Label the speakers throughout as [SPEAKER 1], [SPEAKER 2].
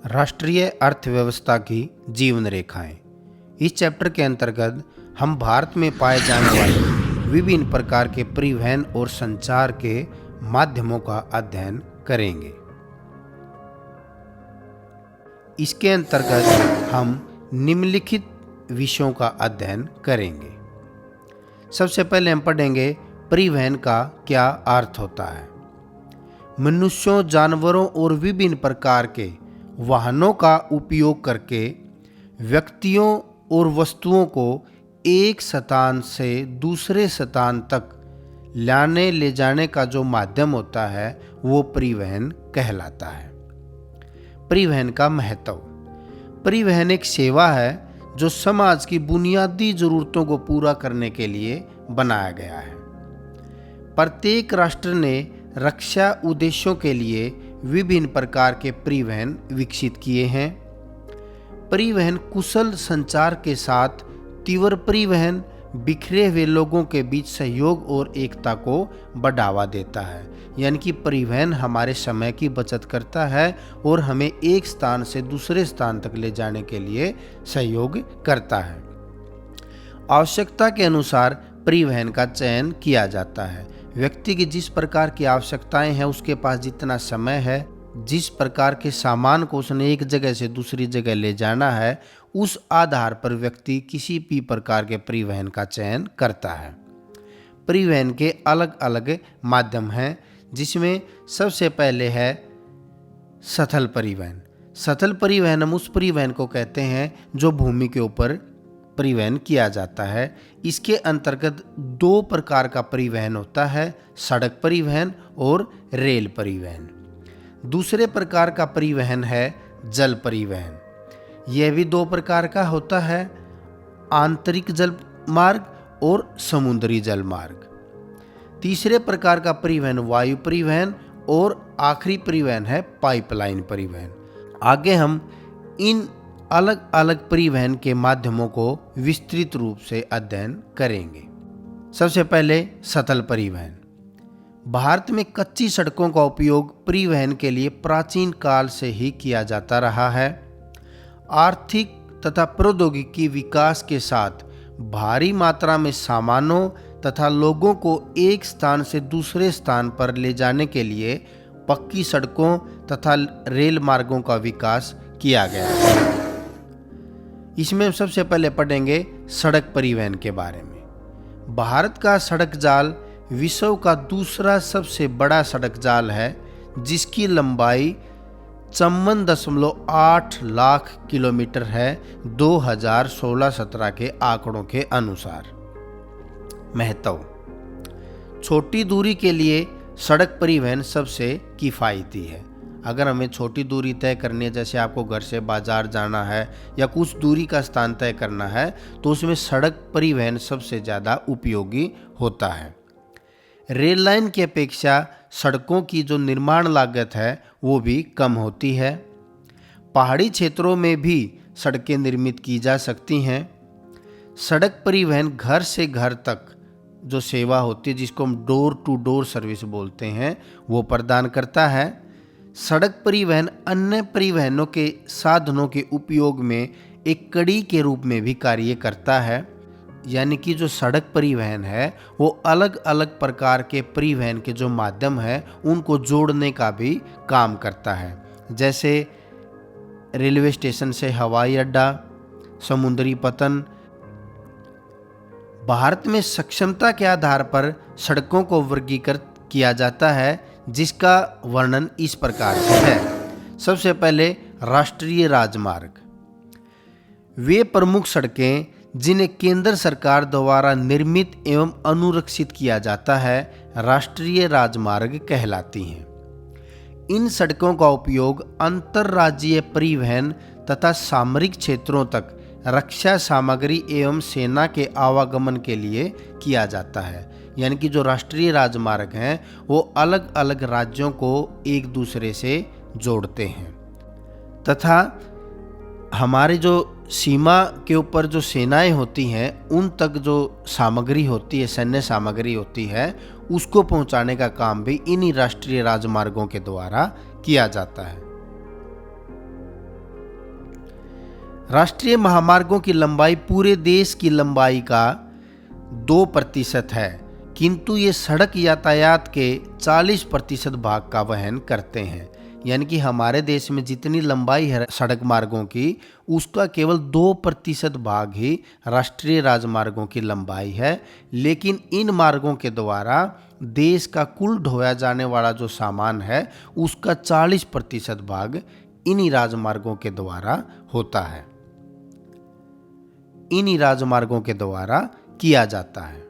[SPEAKER 1] राष्ट्रीय अर्थव्यवस्था की जीवन रेखाएं। इस चैप्टर के अंतर्गत हम भारत में पाए जाने वाले विभिन्न प्रकार के परिवहन और संचार के माध्यमों का अध्ययन करेंगे। इसके अंतर्गत हम निम्नलिखित विषयों का अध्ययन करेंगे। सबसे पहले हम पढ़ेंगे परिवहन का क्या अर्थ होता है। मनुष्यों, जानवरों और विभिन्न प्रकार के वाहनों का उपयोग करके व्यक्तियों और वस्तुओं को एक स्थान से दूसरे स्थान तक लाने ले जाने का जो माध्यम होता है वो परिवहन कहलाता है। परिवहन का महत्व। परिवहन एक सेवा है जो समाज की बुनियादी जरूरतों को पूरा करने के लिए बनाया गया है। प्रत्येक राष्ट्र ने रक्षा उद्देश्यों के लिए विभिन्न प्रकार के परिवहन विकसित किए हैं। परिवहन कुशल संचार के साथ तीव्र परिवहन बिखरे हुए लोगों के बीच सहयोग और एकता को बढ़ावा देता है। यानी कि परिवहन हमारे समय की बचत करता है और हमें एक स्थान से दूसरे स्थान तक ले जाने के लिए सहयोग करता है। आवश्यकता के अनुसार परिवहन का चयन किया जाता है। व्यक्ति की जिस प्रकार की आवश्यकताएं हैं, उसके पास जितना समय है, जिस प्रकार के सामान को उसने एक जगह से दूसरी जगह ले जाना है, उस आधार पर व्यक्ति किसी भी प्रकार के परिवहन का चयन करता है। परिवहन के अलग अलग माध्यम हैं, जिसमें सबसे पहले है स्थल परिवहन। स्थल परिवहन हम उस परिवहन को कहते हैं जो भूमि के ऊपर परिवहन किया जाता है। इसके अंतर्गत दो प्रकार का परिवहन होता है, सड़क परिवहन और रेल परिवहन। दूसरे प्रकार का परिवहन है जल परिवहन। यह भी दो प्रकार का होता है, आंतरिक जल मार्ग और समुद्री जल मार्ग। तीसरे प्रकार का परिवहन वायु परिवहन और आखिरी परिवहन है पाइपलाइन परिवहन। आगे हम इन अलग अलग परिवहन के माध्यमों को विस्तृत रूप से अध्ययन करेंगे। सबसे पहले स्थल परिवहन। भारत में कच्ची सड़कों का उपयोग परिवहन के लिए प्राचीन काल से ही किया जाता रहा है। आर्थिक तथा प्रौद्योगिकी विकास के साथ भारी मात्रा में सामानों तथा लोगों को एक स्थान से दूसरे स्थान पर ले जाने के लिए पक्की सड़कों तथा रेल मार्गों का विकास किया गया है। इसमें हम सबसे पहले पढ़ेंगे सड़क परिवहन के बारे में। भारत का सड़क जाल विश्व का दूसरा सबसे बड़ा सड़क जाल है, जिसकी लंबाई 54.8 लाख किलोमीटर है 2016-17 के आंकड़ों के अनुसार। महत्व। छोटी दूरी के लिए सड़क परिवहन सबसे किफ़ायती है। अगर हमें छोटी दूरी तय करनी है, जैसे आपको घर से बाजार जाना है या कुछ दूरी का स्थान तय करना है, तो उसमें सड़क परिवहन सबसे ज़्यादा उपयोगी होता है। रेल लाइन की अपेक्षा सड़कों की जो निर्माण लागत है वो भी कम होती है। पहाड़ी क्षेत्रों में भी सड़कें निर्मित की जा सकती हैं। सड़क परिवहन घर से घर तक जो सेवा होती है, जिसको हम डोर टू डोर सर्विस बोलते हैं, वो प्रदान करता है। सड़क परिवहन अन्य परिवहनों के साधनों के उपयोग में एक कड़ी के रूप में भी कार्य करता है। यानी कि जो सड़क परिवहन है वो अलग अलग प्रकार के परिवहन के जो माध्यम है उनको जोड़ने का भी काम करता है। जैसे रेलवे स्टेशन से हवाई अड्डा, समुद्री पतन। भारत में सक्षमता के आधार पर सड़कों को वर्गीकृत किया जाता है, जिसका वर्णन इस प्रकार से है। सबसे पहले राष्ट्रीय राजमार्ग। वे प्रमुख सड़कें जिन्हें केंद्र सरकार द्वारा निर्मित एवं अनुरक्षित किया जाता है, राष्ट्रीय राजमार्ग कहलाती हैं। इन सड़कों का उपयोग अंतर्राज्यीय परिवहन तथा सामरिक क्षेत्रों तक रक्षा सामग्री एवं सेना के आवागमन के लिए किया जाता है। यानी कि जो राष्ट्रीय राजमार्ग हैं वो अलग अलग राज्यों को एक दूसरे से जोड़ते हैं तथा हमारे जो सीमा के ऊपर जो सेनाएं होती हैं उन तक जो सामग्री होती है, सैन्य सामग्री होती है, उसको पहुंचाने का काम भी इन्हीं राष्ट्रीय राजमार्गों के द्वारा किया जाता है। राष्ट्रीय महामार्गों की लंबाई पूरे देश की लंबाई का 2% है, किंतु ये सड़क यातायात के 40% भाग का वहन करते हैं। यानी कि हमारे देश में जितनी लंबाई है सड़क मार्गों की, उसका केवल 2% भाग ही राष्ट्रीय राजमार्गों की लंबाई है। लेकिन इन मार्गों के द्वारा देश का कुल ढोया जाने वाला जो सामान है, उसका 40% भाग इन्हीं राजमार्गों के द्वारा होता है, इन्हीं राजमार्गों के द्वारा किया जाता है।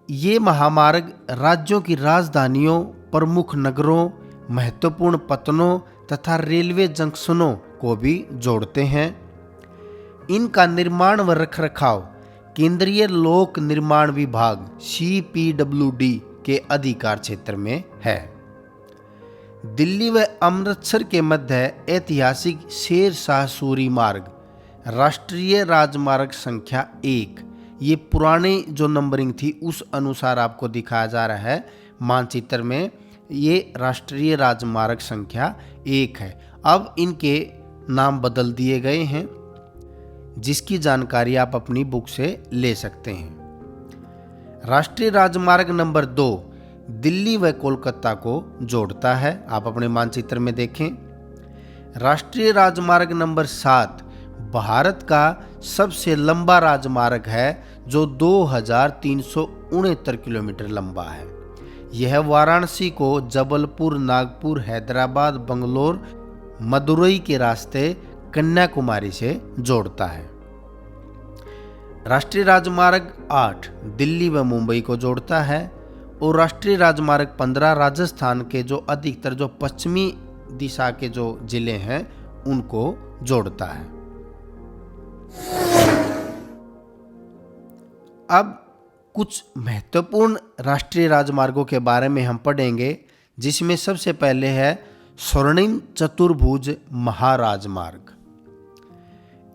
[SPEAKER 1] ये महामार्ग राज्यों की राजधानियों, प्रमुख नगरों, महत्वपूर्ण पत्तनों तथा रेलवे जंक्शनों को भी जोड़ते हैं। इनका निर्माण व रखरखाव केंद्रीय लोक निर्माण विभाग CPWD के अधिकार क्षेत्र में है। दिल्ली व अमृतसर के मध्य ऐतिहासिक शेर शाह सूरी मार्ग राष्ट्रीय राजमार्ग संख्या 1, ये पुराने जो नंबरिंग थी उस अनुसार आपको दिखाया जा रहा है मानचित्र में, ये राष्ट्रीय राजमार्ग संख्या 1 है। अब इनके नाम बदल दिए गए हैं, जिसकी जानकारी आप अपनी बुक से ले सकते हैं। राष्ट्रीय राजमार्ग नंबर 2 दिल्ली व कोलकाता को जोड़ता है, आप अपने मानचित्र में देखें। राष्ट्रीय राजमार्ग नंबर 7 भारत का सबसे लंबा राजमार्ग है, जो 2369 किलोमीटर लंबा है। यह वाराणसी को जबलपुर, नागपुर, हैदराबाद, बंगलोर, मदुरई के रास्ते कन्याकुमारी से जोड़ता है। राष्ट्रीय राजमार्ग 8 दिल्ली व मुंबई को जोड़ता है और राष्ट्रीय राजमार्ग 15 राजस्थान के जो अधिकतर जो पश्चिमी दिशा के जो जिले हैं उनको जोड़ता है। अब कुछ महत्वपूर्ण राष्ट्रीय राजमार्गों के बारे में हम पढ़ेंगे, जिसमें सबसे पहले है स्वर्णिम चतुर्भुज महाराजमार्ग।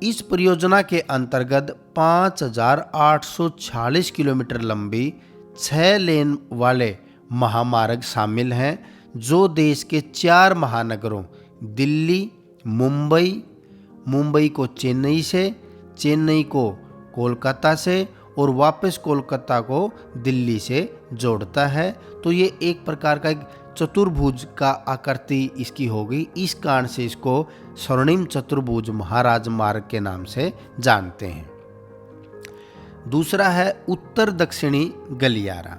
[SPEAKER 1] इस परियोजना के अंतर्गत 5846 किलोमीटर लंबी 6 लेन वाले महामार्ग शामिल हैं, जो देश के 4 महानगरों दिल्ली, मुंबई, मुंबई को चेन्नई से, चेन्नई को कोलकाता से और वापस कोलकाता को दिल्ली से जोड़ता है। तो ये एक प्रकार का एक चतुर्भुज का आकृति इसकी होगी, इस कारण से इसको स्वर्णिम चतुर्भुज महाराजमार्ग के नाम से जानते हैं। दूसरा है उत्तर दक्षिणी गलियारा।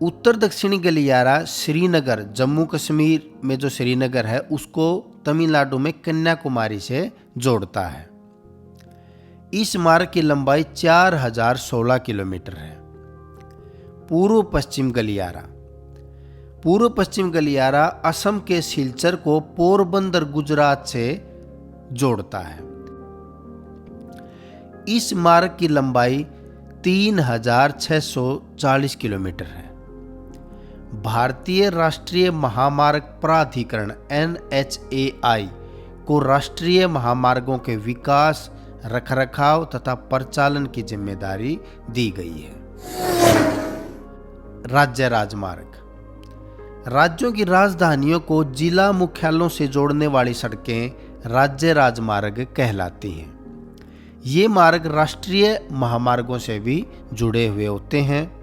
[SPEAKER 1] उत्तर दक्षिणी गलियारा श्रीनगर, जम्मू कश्मीर में जो श्रीनगर है उसको तमिलनाडु में कन्याकुमारी से जोड़ता है। इस मार्ग की लंबाई 4016 किलोमीटर है। पूर्व पश्चिम गलियारा। पूर्व पश्चिम गलियारा असम के सिलचर को पोरबंदर गुजरात से जोड़ता है। इस मार्ग की लंबाई 3640 किलोमीटर है। भारतीय राष्ट्रीय महामार्ग प्राधिकरण NHAI को राष्ट्रीय महामार्गों के विकास, रखरखाव तथा परिचालन की जिम्मेदारी दी गई है। राज्य राजमार्ग। राज्यों की राजधानियों को जिला मुख्यालयों से जोड़ने वाली सड़कें राज्य राजमार्ग कहलाती हैं। ये मार्ग राष्ट्रीय महामार्गों से भी जुड़े हुए होते हैं।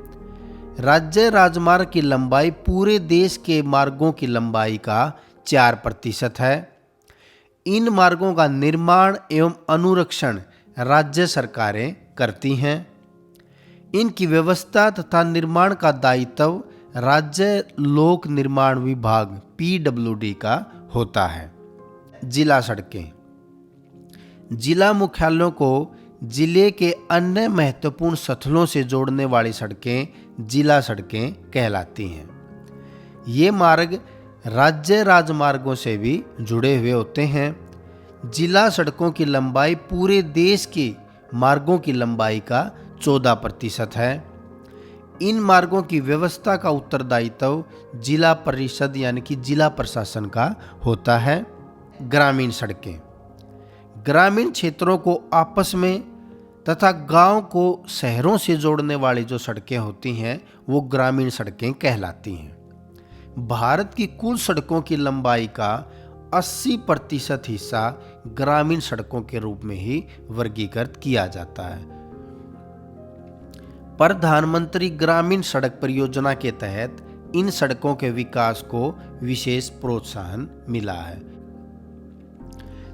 [SPEAKER 1] राज्य राजमार्ग की लंबाई पूरे देश के मार्गों की लंबाई का 4% है। इन मार्गों का निर्माण एवं अनुरक्षण राज्य सरकारें करती हैं। इनकी व्यवस्था तथा निर्माण का दायित्व राज्य लोक निर्माण विभाग PWD का होता है। जिला सड़कें। जिला मुख्यालयों को जिले के अन्य महत्वपूर्ण स्थलों से जोड़ने वाली सड़कें जिला सड़कें कहलाती हैं। ये मार्ग राज्य राजमार्गों से भी जुड़े हुए होते हैं। जिला सड़कों की लंबाई पूरे देश के मार्गों की लंबाई का 14% है। इन मार्गों की व्यवस्था का उत्तरदायित्व जिला परिषद यानी कि जिला प्रशासन का होता है। ग्रामीण सड़कें। ग्रामीण क्षेत्रों को आपस में तथा गांव को शहरों से जोड़ने वाली जो सड़कें होती हैं वो ग्रामीण सड़कें कहलाती हैं। भारत की कुल सड़कों की लंबाई का 80% हिस्सा ग्रामीण सड़कों के रूप में ही वर्गीकृत किया जाता है। प्रधानमंत्री ग्रामीण सड़क परियोजना के तहत इन सड़कों के विकास को विशेष प्रोत्साहन मिला है।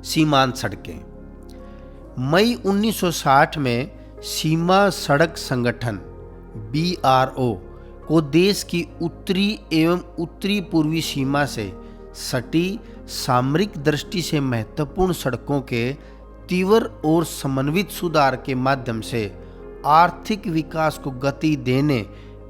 [SPEAKER 1] सीमांत सड़कें। मई 1960 में सीमा सड़क संगठन BRO को देश की उत्तरी एवं उत्तरी पूर्वी सीमा से सटी सामरिक दृष्टि से महत्वपूर्ण सड़कों के तीव्र और समन्वित सुधार के माध्यम से आर्थिक विकास को गति देने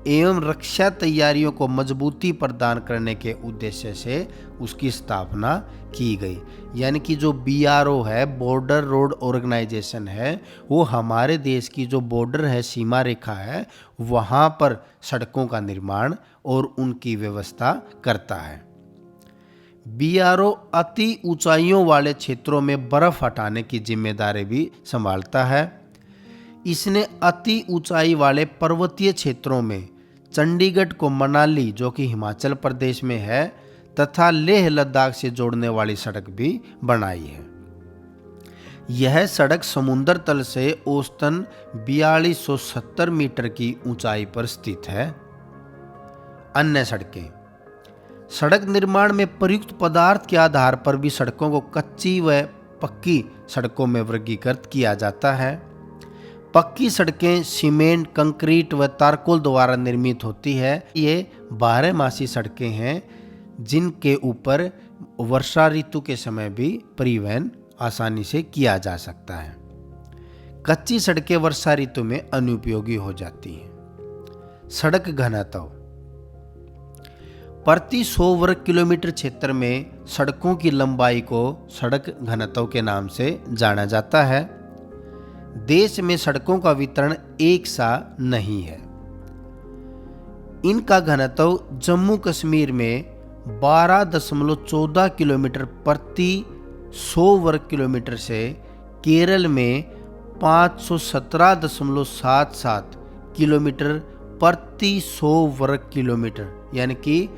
[SPEAKER 1] एवं रक्षा तैयारियों को मजबूती प्रदान करने के उद्देश्य से उसकी स्थापना की गई। यानी कि जो BRO है, बॉर्डर रोड ऑर्गेनाइजेशन है, वो हमारे देश की जो बॉर्डर है, सीमा रेखा है, वहाँ पर सड़कों का निर्माण और उनकी व्यवस्था करता है। BRO अति ऊंचाइयों वाले क्षेत्रों में बर्फ हटाने की जिम्मेदारी भी संभालता है। इसने अति ऊंचाई वाले पर्वतीय क्षेत्रों में चंडीगढ़ को मनाली, जो कि हिमाचल प्रदेश में है, तथा लेह लद्दाख से जोड़ने वाली सड़क भी बनाई है। यह सड़क समुद्र तल से औसतन 4270 मीटर की ऊंचाई पर स्थित है। अन्य सड़कें। सड़क निर्माण में प्रयुक्त पदार्थ के आधार पर भी सड़कों को कच्ची व पक्की सड़कों में वर्गीकृत किया जाता है। पक्की सड़कें सीमेंट, कंक्रीट व तारकोल द्वारा निर्मित होती है। ये बारहमासी सड़कें हैं जिनके ऊपर वर्षा ऋतु के समय भी परिवहन आसानी से किया जा सकता है। कच्ची सड़कें वर्षा ऋतु में अनुपयोगी हो जाती हैं। सड़क घनत्व। प्रति 100 वर्ग किलोमीटर क्षेत्र में सड़कों की लंबाई को सड़क घनत्व के नाम से जाना जाता है। देश में सड़कों का वितरण एक सा नहीं है। इनका घनत्व जम्मू कश्मीर में 12.14 किलोमीटर प्रति 100 वर्ग किलोमीटर से केरल में 517.77 किलोमीटर प्रति 100 वर्ग किलोमीटर, यानी कि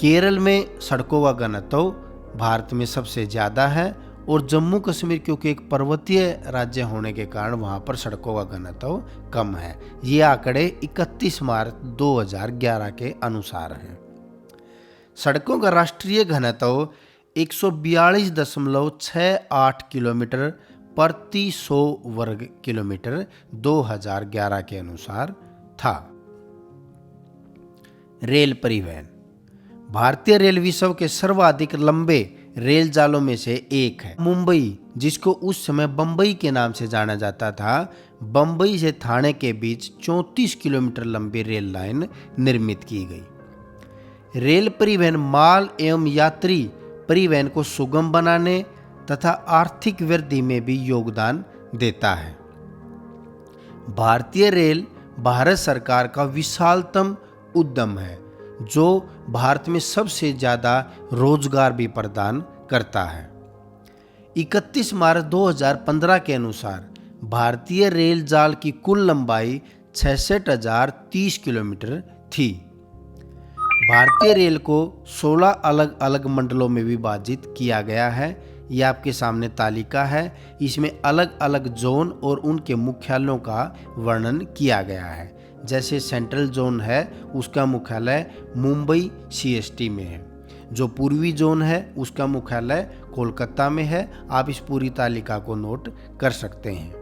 [SPEAKER 1] केरल में सड़कों का घनत्व भारत में सबसे ज़्यादा है और जम्मू कश्मीर क्योंकि एक पर्वतीय राज्य होने के कारण वहाँ पर सड़कों का घनत्व कम है। ये आंकड़े 31 मार्च 2011 के अनुसार हैं। सड़कों का राष्ट्रीय घनत्व 142.68 किलोमीटर प्रति 100 वर्ग किलोमीटर 2011 के अनुसार था। रेल परिवहन। भारतीय रेल विश्व के सर्वाधिक लंबे रेल जालों में से एक है। मुंबई, जिसको उस समय बंबई के नाम से जाना जाता था, बंबई से ठाणे के बीच 34 किलोमीटर लंबी रेल लाइन निर्मित की गई। रेल परिवहन माल एवं यात्री परिवहन को सुगम बनाने तथा आर्थिक वृद्धि में भी योगदान देता है। भारतीय रेल भारत सरकार का विशालतम उद्यम है जो भारत में सबसे ज़्यादा रोजगार भी प्रदान करता है। 31 मार्च 2015 के अनुसार भारतीय रेल जाल की कुल लंबाई 66,030 किलोमीटर थी। भारतीय रेल को 16 अलग अलग मंडलों में विभाजित किया गया है। यह आपके सामने तालिका है। इसमें अलग अलग जोन और उनके मुख्यालयों का वर्णन किया गया है। जैसे सेंट्रल जोन है, उसका मुख्यालय मुंबई CST में है। जो पूर्वी जोन है उसका मुख्यालय कोलकाता में है। आप इस पूरी तालिका को नोट कर सकते हैं।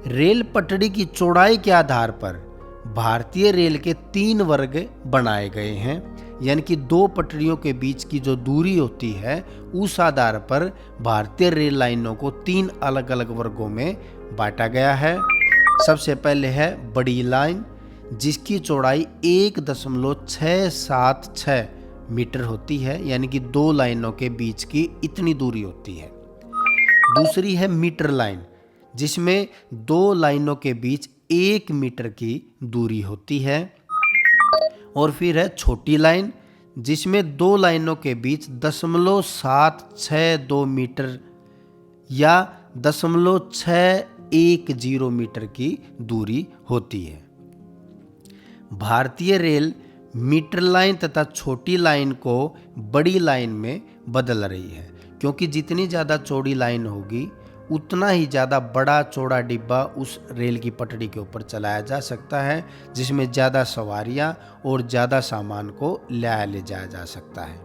[SPEAKER 1] रेल पटड़ी की चौड़ाई के आधार पर भारतीय रेल के 3 वर्ग बनाए गए हैं, यानी कि 2 पटरियों के बीच की जो दूरी होती है उस आधार पर भारतीय रेल लाइनों को 3 अलग अलग वर्गों में बांटा गया है। सबसे पहले है बड़ी लाइन, जिसकी चौड़ाई 1.676 मीटर होती है, यानी कि 2 लाइनों के बीच की इतनी दूरी होती है। दूसरी है मीटर लाइन, जिसमें 2 लाइनों के बीच 1 मीटर की दूरी होती है। और फिर है छोटी लाइन, जिसमें 2 लाइनों के बीच 0.762 मीटर या 0.610 मीटर की दूरी होती है। भारतीय रेल मीटर लाइन तथा छोटी लाइन को बड़ी लाइन में बदल रही है, क्योंकि जितनी ज़्यादा चौड़ी लाइन होगी उतना ही ज़्यादा बड़ा चौड़ा डिब्बा उस रेल की पटड़ी के ऊपर चलाया जा सकता है, जिसमें ज़्यादा सवारियां और ज़्यादा सामान को ले जाया जा सकता है।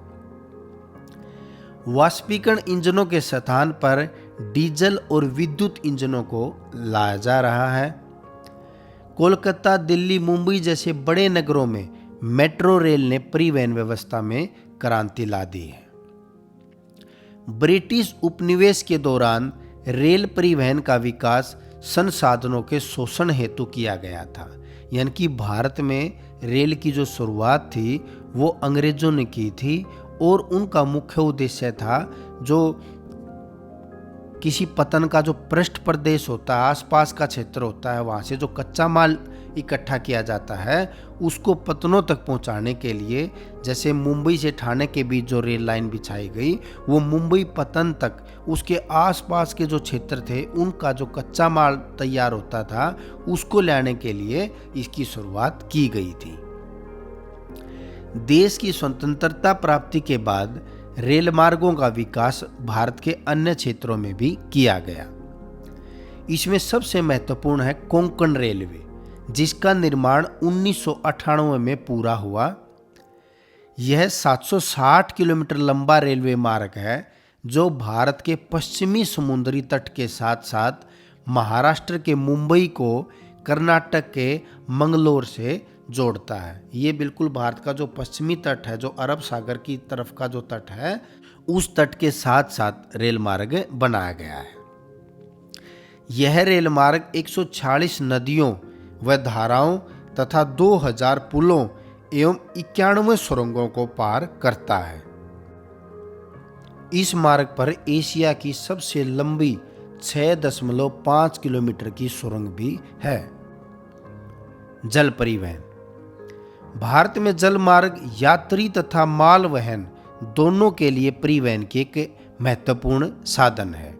[SPEAKER 1] वाष्पीकरण इंजनों के स्थान पर डीजल और विद्युत इंजनों को लाया जा रहा है। कोलकाता, दिल्ली, मुंबई जैसे बड़े नगरों में मेट्रो रेल ने परिवहन व्यवस्था में क्रांति ला दी है। ब्रिटिश उपनिवेश के दौरान रेल परिवहन का विकास संसाधनों के शोषण हेतु किया गया था, यानी कि भारत में रेल की जो शुरुआत थी वो अंग्रेजों ने की थी और उनका मुख्य उद्देश्य था जो किसी पतन का जो पृष्ठ प्रदेश होता है, आसपास का क्षेत्र होता है, वहाँ से जो कच्चा माल इकट्ठा किया जाता है उसको पतनों तक पहुँचाने के लिए, जैसे मुंबई से ठाणे के बीच जो रेल लाइन बिछाई गई वो मुंबई पतन तक उसके आसपास के जो क्षेत्र थे उनका जो कच्चा माल तैयार होता था उसको लाने के लिए इसकी शुरुआत की गई थी। देश की स्वतंत्रता प्राप्ति के बाद रेल मार्गों का विकास भारत के अन्य क्षेत्रों में भी किया गया। इसमें सबसे महत्वपूर्ण है कोंकण रेलवे, जिसका निर्माण 1998 में पूरा हुआ। यह 760 किलोमीटर लंबा रेलवे मार्ग है जो भारत के पश्चिमी समुद्री तट के साथ साथ महाराष्ट्र के मुंबई को कर्नाटक के मंगलोर से जोड़ता है। ये बिल्कुल भारत का जो पश्चिमी तट है, जो अरब सागर की तरफ का जो तट है, उस तट के साथ साथ रेल मार्ग बनाया गया है। यह रेल मार्ग 146 नदियों व धाराओं तथा 2000 पुलों एवं 91 सुरंगों को पार करता है। इस मार्ग पर एशिया की सबसे लंबी 6.5 किलोमीटर की सुरंग भी है। जल परिवहन। भारत में जल मार्ग यात्री तथा माल वहन दोनों के लिए परिवहन के एक महत्वपूर्ण साधन है।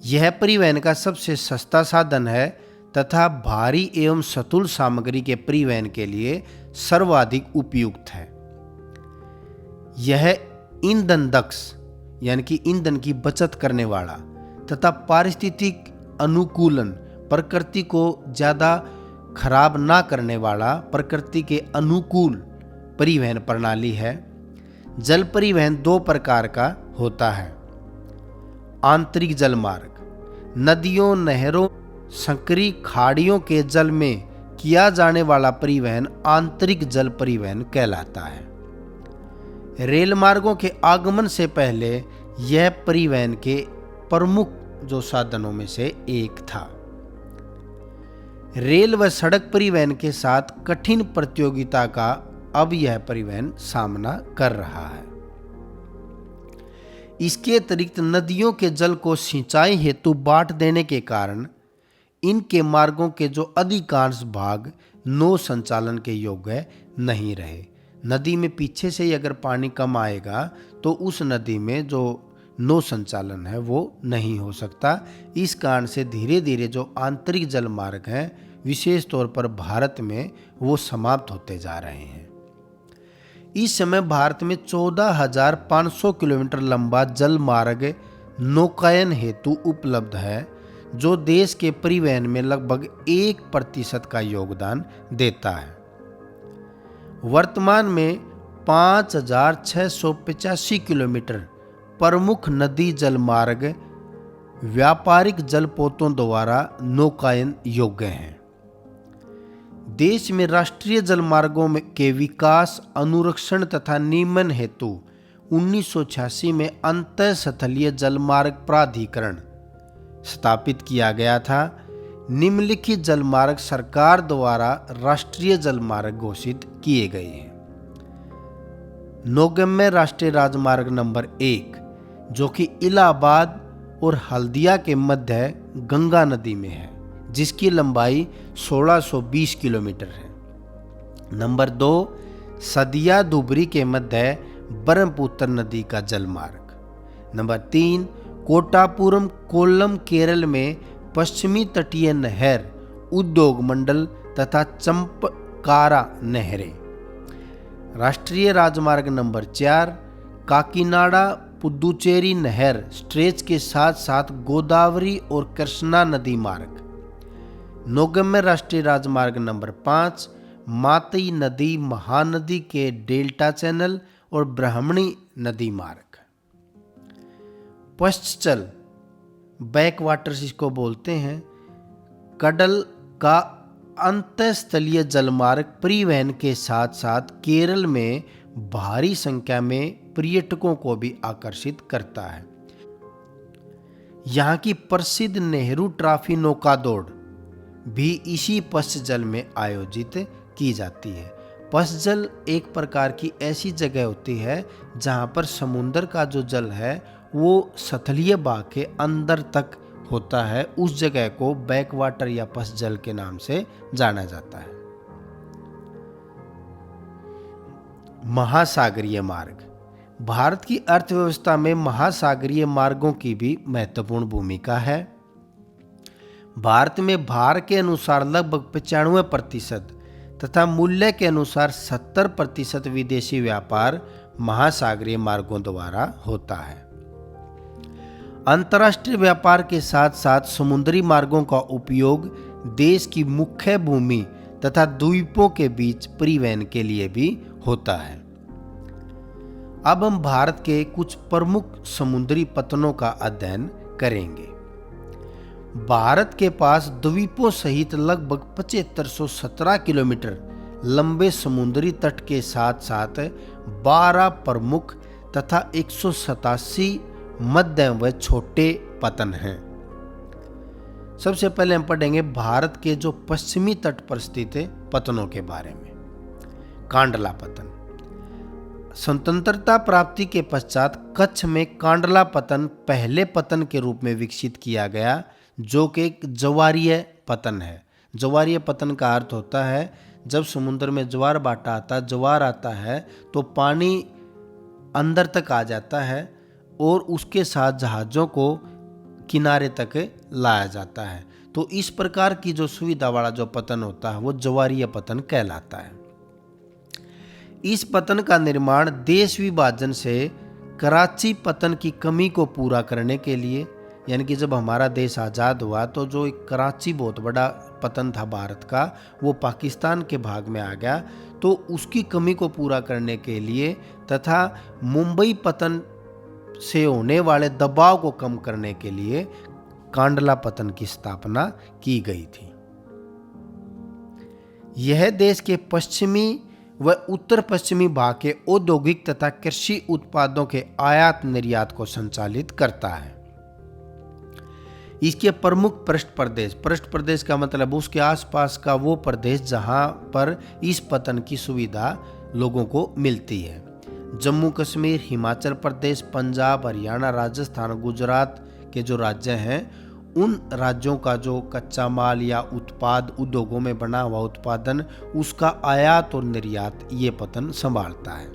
[SPEAKER 1] यह परिवहन का सबसे सस्ता साधन है तथा भारी एवं स्थूल सामग्री के परिवहन के लिए सर्वाधिक उपयुक्त है। यह ईंधन दक्ष यानी कि ईंधन की बचत करने वाला तथा पारिस्थितिक अनुकूलन, प्रकृति को ज़्यादा खराब ना करने वाला, प्रकृति के अनुकूल परिवहन प्रणाली है। जल परिवहन दो प्रकार का होता है। आंतरिक जल मार्ग नदियों, नहरों, संकरी खाड़ियों के जल में किया जाने वाला परिवहन आंतरिक जल परिवहन कहलाता है। रेल मार्गों के आगमन से पहले यह परिवहन के प्रमुख जो साधनों में से एक था। रेल व सड़क परिवहन के साथ कठिन प्रतियोगिता का अब यह परिवहन सामना कर रहा है। इसके अतिरिक्त नदियों के जल को सिंचाई हेतु बांट देने के कारण इनके मार्गों के जो अधिकांश भाग नौ संचालन के योग्य नहीं रहे। नदी में पीछे से ही अगर पानी कम आएगा तो उस नदी में जो नौ संचालन है वो नहीं हो सकता। इस कारण से धीरे धीरे जो आंतरिक जल मार्ग हैं विशेष तौर पर भारत में वो समाप्त होते जा रहे हैं। इस समय भारत में 14,500 किलोमीटर लंबा जल मार्ग नौकायन हेतु उपलब्ध है, जो देश के परिवहन में लगभग 1% का योगदान देता है। वर्तमान में 5,685 किलोमीटर प्रमुख नदी जल मार्ग व्यापारिक जलपोतों द्वारा नौकायन योग्य हैं। देश में राष्ट्रीय जल मार्गों के विकास, अनुरक्षण तथा नियमन हेतु 1986 में अंतःस्थलीय जलमार्ग प्राधिकरण स्थापित किया गया था। निम्नलिखित जलमार्ग सरकार द्वारा राष्ट्रीय जलमार्ग घोषित किए गए हैं। नौगम्य राष्ट्रीय राजमार्ग नंबर 1 जो कि इलाहाबाद और हल्दिया के मध्य गंगा नदी में है, जिसकी लंबाई 1620 किलोमीटर है। नंबर 2 सदिया धुबरी के मध्य ब्रह्मपुत्र नदी का जलमार्ग। नंबर 3 कोटापुरम कोल्लम केरल में पश्चिमी तटीय नहर उद्योग मंडल तथा चंपकारा नहरें। राष्ट्रीय राजमार्ग नंबर 4 काकीनाडा पुदुचेरी नहर स्ट्रेच के साथ साथ गोदावरी और कृष्णा नदी मार्ग। नौगम्य राष्ट्रीय राजमार्ग नंबर 5 मातई नदी महानदी के डेल्टा चैनल और ब्राह्मणी नदी मार्ग। पश्चल बैकवाटर्स इसको बोलते हैं, कडल का अंतःस्थलीय जलमार्ग परिवहन के साथ साथ केरल में भारी संख्या में पर्यटकों को भी आकर्षित करता है। यहाँ की प्रसिद्ध नेहरू ट्रॉफी नौका दौड़ भी इसी पश्चजल में आयोजित की जाती है। पश्चजल एक प्रकार की ऐसी जगह होती है जहाँ पर समुद्र का जो जल है वो सतलीय भाग के अंदर तक होता है। उस जगह को बैकवाटर या पश्चजल के नाम से जाना जाता है। महासागरीय मार्ग। भारत की अर्थव्यवस्था में महासागरीय मार्गों की भी महत्वपूर्ण भूमिका है। भारत में भार के अनुसार लगभग 95% तथा मूल्य के अनुसार 70% विदेशी व्यापार महासागरीय मार्गों द्वारा होता है। अंतर्राष्ट्रीय व्यापार के साथ साथ समुद्री मार्गों का उपयोग देश की मुख्य भूमि तथा द्वीपों के बीच परिवहन के लिए भी होता है। अब हम भारत के कुछ प्रमुख समुद्री पतनों का अध्ययन करेंगे। भारत के पास द्वीपों सहित लगभग 7517 किलोमीटर लंबे समुद्री तट के साथ साथ 12 प्रमुख तथा 187 मध्यम व छोटे पतन हैं। सबसे पहले हम पढ़ेंगे भारत के जो पश्चिमी तट पर स्थित पतनों के बारे में। कांडला पतन। स्वतंत्रता प्राप्ति के पश्चात कच्छ में कांडला पतन पहले पतन के रूप में विकसित किया गया, जो कि एक ज्वारीय पतन है। ज्वारीय पतन का अर्थ होता है जब समुद्र में ज्वार भाटा आता, ज्वार आता है तो पानी अंदर तक आ जाता है और उसके साथ जहाज़ों को किनारे तक लाया जाता है। तो इस प्रकार की जो सुविधा वाला जो पतन होता है वो ज्वारीय पतन कहलाता है। इस पतन का निर्माण देश विभाजन से कराची पतन की कमी को पूरा करने के लिए, यानी कि जब हमारा देश आज़ाद हुआ तो जो एक कराची बहुत बड़ा पतन था भारत का, वो पाकिस्तान के भाग में आ गया, तो उसकी कमी को पूरा करने के लिए तथा मुंबई पतन से होने वाले दबाव को कम करने के लिए कांडला पतन की स्थापना की गई थी। यह देश के पश्चिमी व उत्तर पश्चिमी भाग के औद्योगिक तथा कृषि उत्पादों के आयात निर्यात को संचालित करता है। इसके प्रमुख पृष्ठ प्रदेश का मतलब उसके आसपास का वो प्रदेश जहां पर इस पतन की सुविधा लोगों को मिलती है। जम्मू कश्मीर, हिमाचल प्रदेश, पंजाब, हरियाणा, राजस्थान, गुजरात के जो राज्य हैं, उन राज्यों का जो कच्चा माल या उत्पाद उद्योगों में बना हुआ उत्पादन, उसका आयात और निर्यात ये पतन संभालता है।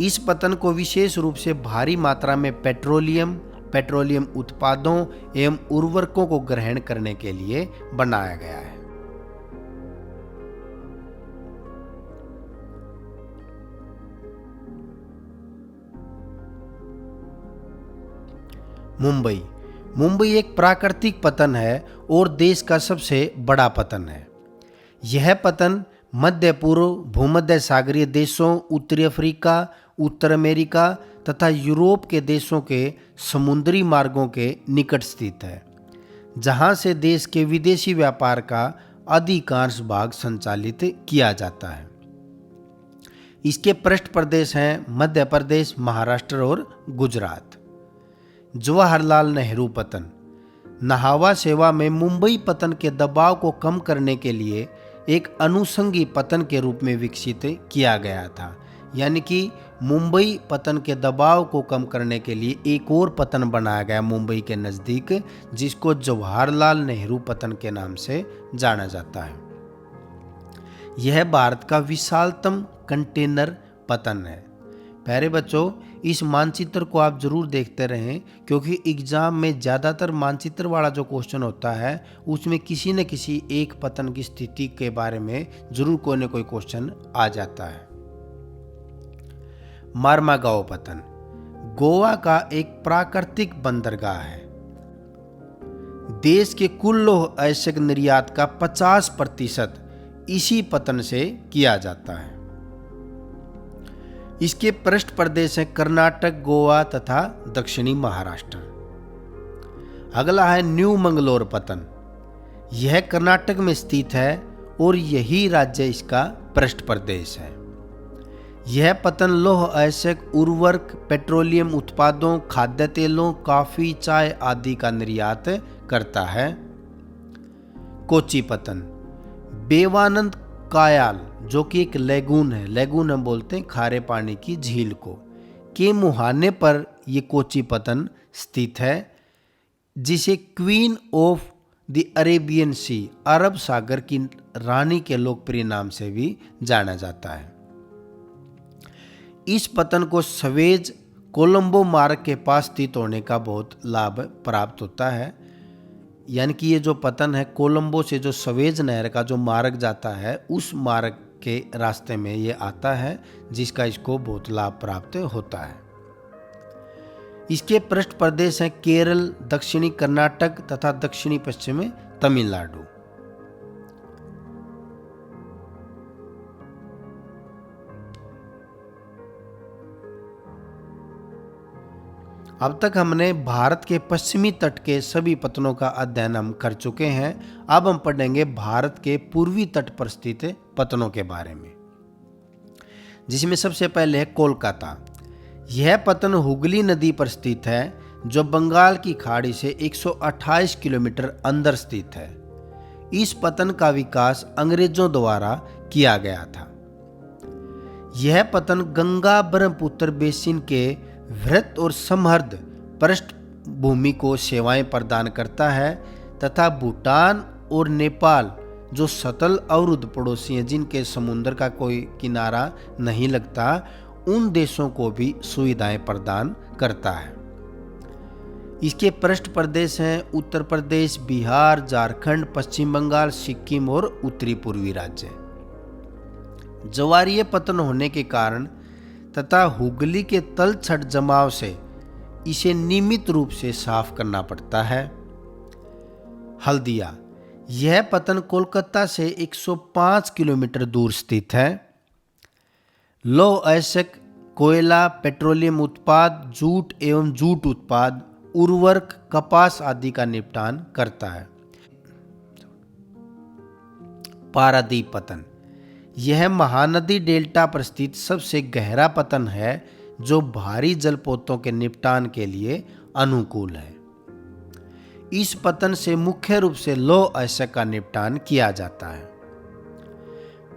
[SPEAKER 1] इस पतन को विशेष रूप से भारी मात्रा में पेट्रोलियम उत्पादों एवं उर्वरकों को ग्रहण करने के लिए बनाया गया है। मुंबई एक प्राकृतिक पतन है और देश का सबसे बड़ा पतन है। यह पतन मध्य पूर्व भूमध्य सागरीय देशों, उत्तरी अफ्रीका, उत्तर अमेरिका तथा यूरोप के देशों के समुद्री मार्गों के निकट स्थित है, जहां से देश के विदेशी व्यापार का अधिकांश भाग संचालित किया जाता है। इसके पृष्ठ प्रदेश हैं मध्य प्रदेश, महाराष्ट्र और गुजरात। जवाहरलाल नेहरू पतन। नहावा सेवा में मुंबई पतन के दबाव को कम करने के लिए एक अनुषंगी पतन के रूप में विकसित किया गया था, यानी कि मुंबई पतन के दबाव को कम करने के लिए एक और पतन बनाया गया मुंबई के नज़दीक, जिसको जवाहरलाल नेहरू पतन के नाम से जाना जाता है। यह भारत का विशालतम कंटेनर पतन है। प्यारे बच्चों, इस मानचित्र को आप जरूर देखते रहें, क्योंकि एग्जाम में ज़्यादातर मानचित्र वाला जो क्वेश्चन होता है उसमें किसी न किसी एक पतन की स्थिति के बारे में जरूर कोई न कोई क्वेश्चन आ जाता है। मार्मागाओ पतन गोवा का एक प्राकृतिक बंदरगाह है। देश के कुल लौह अयस्क निर्यात का 50% इसी पतन से किया जाता है। इसके पृष्ठ प्रदेश हैं कर्नाटक, गोवा तथा दक्षिणी महाराष्ट्र। अगला है न्यू मंगलोर पतन। यह कर्नाटक में स्थित है और यही राज्य इसका पृष्ठ प्रदेश है। यह पतन लौह अयस्क, उर्वरक, पेट्रोलियम उत्पादों, खाद्य तेलों, कॉफी, चाय आदि का निर्यात करता है। कोची पतन बेवानंद कायाल, जो कि एक लेगून है, लेगून हम बोलते हैं खारे पानी की झील को, के मुहाने पर यह कोची पतन स्थित है, जिसे क्वीन ऑफ द अरेबियन सी, अरब सागर की रानी के लोकप्रिय नाम से भी जाना जाता है। इस पतन को सवेज कोलंबो मार्ग के पास स्थित होने का बहुत लाभ प्राप्त होता है। यानी कि ये जो पतन है, कोलंबो से जो सवेज नहर का जो मार्ग जाता है उस मार्ग के रास्ते में ये आता है, जिसका इसको बहुत लाभ प्राप्त होता है। इसके पृष्ठ प्रदेश हैं केरल, दक्षिणी कर्नाटक तथा दक्षिणी पश्चिमी तमिलनाडु। अब तक हमने भारत के पश्चिमी तट के सभी पतनों का अध्ययन हम कर चुके हैं। अब हम पढ़ेंगे भारत के पूर्वी तट पर स्थित पतनों के बारे में, जिसमें सबसे पहले है कोलकाता। यह पतन हुगली नदी पर स्थित है, जो बंगाल की खाड़ी से 128 किलोमीटर अंदर स्थित है। इस पतन का विकास अंग्रेजों द्वारा किया गया था। यह पतन गंगा ब्रह्मपुत्र बेसिन के वृहत और समृद्ध पृष्ठभूमि को सेवाएं प्रदान करता है तथा भूटान और नेपाल, जो सतल अवरुद्ध पड़ोसी हैं, जिनके समुद्र का कोई किनारा नहीं लगता, उन देशों को भी सुविधाएं प्रदान करता है। इसके पृष्ठ प्रदेश हैं उत्तर प्रदेश, बिहार, झारखंड, पश्चिम बंगाल, सिक्किम और उत्तरी पूर्वी राज्य। ज्वारीय पतन होने के कारण तथा हुगली के तल छट जमाव से इसे नियमित रूप से साफ करना पड़ता है। हल्दिया, यह पतन कोलकाता से 105 किलोमीटर दूर स्थित है। लौह अयस्क, कोयला, पेट्रोलियम उत्पाद, जूट एवं जूट उत्पाद, उर्वरक, कपास आदि का निपटान करता है। पारादीप पतन, यह महानदी डेल्टा पर स्थित सबसे गहरा पतन है, जो भारी जलपोतों के निपटान के लिए अनुकूल है। इस पतन से मुख्य रूप से लौह अयस्क का निपटान किया जाता है।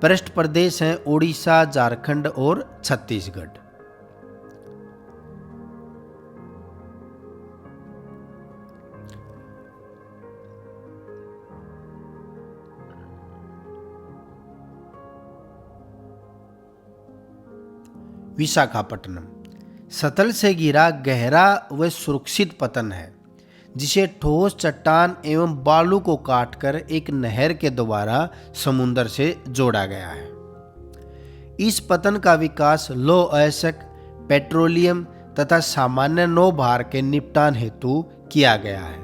[SPEAKER 1] पृष्ठ प्रदेश हैं ओडिशा, झारखंड और छत्तीसगढ़। विशाखापट्टनम सतल से घिरा गहरा व सुरक्षित पतन है, जिसे ठोस चट्टान एवं बालू को काटकर एक नहर के द्वारा समुद्र से जोड़ा गया है। इस पतन का विकास लौह अयस्क, पेट्रोलियम तथा सामान्य नौभार के निपटान हेतु किया गया है।